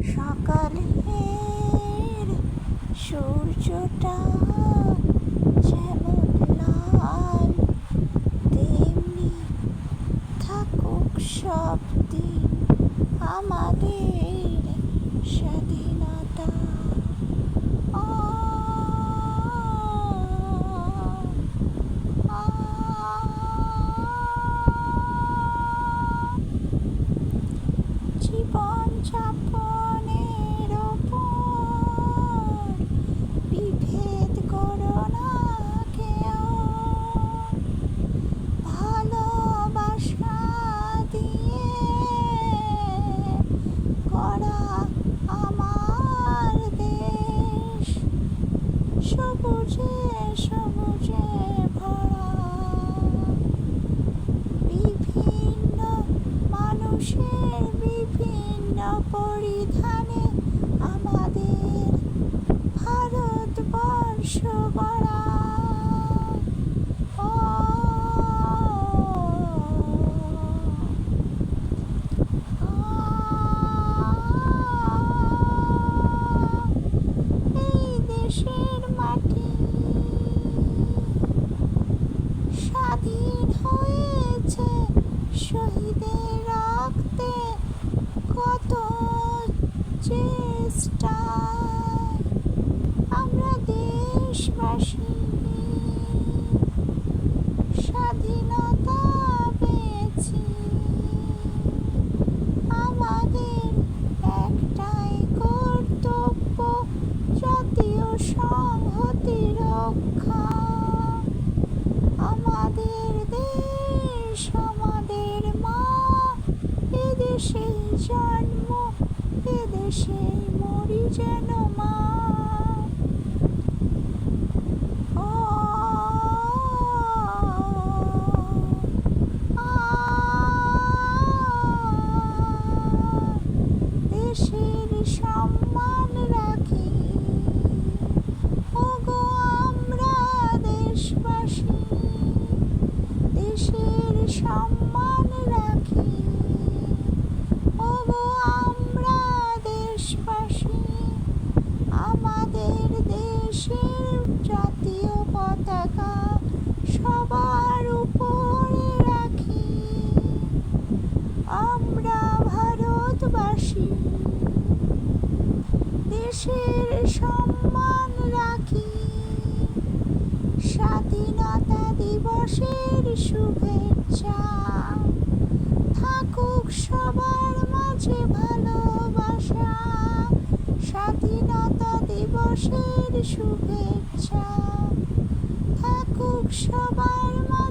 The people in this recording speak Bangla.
সকালের সূর্যটা যেমন লাল, তেমনি থাকুক সব দিন আমাদের স্বাধীনতা। জীবন যাপনের ওপর বিভেদ করো না কেউ, ভালোবাসা দিয়ে গড়া আমার দেশ, সবুজে সবুজে ভরা, বিভিন্ন মানুষের বিভিন্ন পরিধানে আমাদের ভারতবর্ষ গড়া। এই দেশের মাটি স্বাধীন হয়েছে শহীদের রক্তে, কত চেষ্টায় আমরা দেশবাসী স্বাধীনতা পেয়েছি। আমাদের একটাই কর্তব্য, জাতীয় সংহতি রক্ষা। আমাদের দেশ আমাদের মা, এদেশেই জন্ম, এদেশেই মরি যেন মা। দেশের সম্মান রাখি, ওগো আমরা দেশবাসী, দেশের সম্মান রাখি, ওগো আমরা দেশবাসী। আমাদের দেশের জাতীয় পতাকা সবার উপরে রাখি, আমরা ভারতবাসী, দেশের সম্মান রাখি। স্বাধীনতা দিবসের শুভেচ্ছা, থাকুক সবার মাঝে ভালোবাসা। স্বাধীনতা দিবসের শুভেচ্ছা, থাকুক সবার মাঝে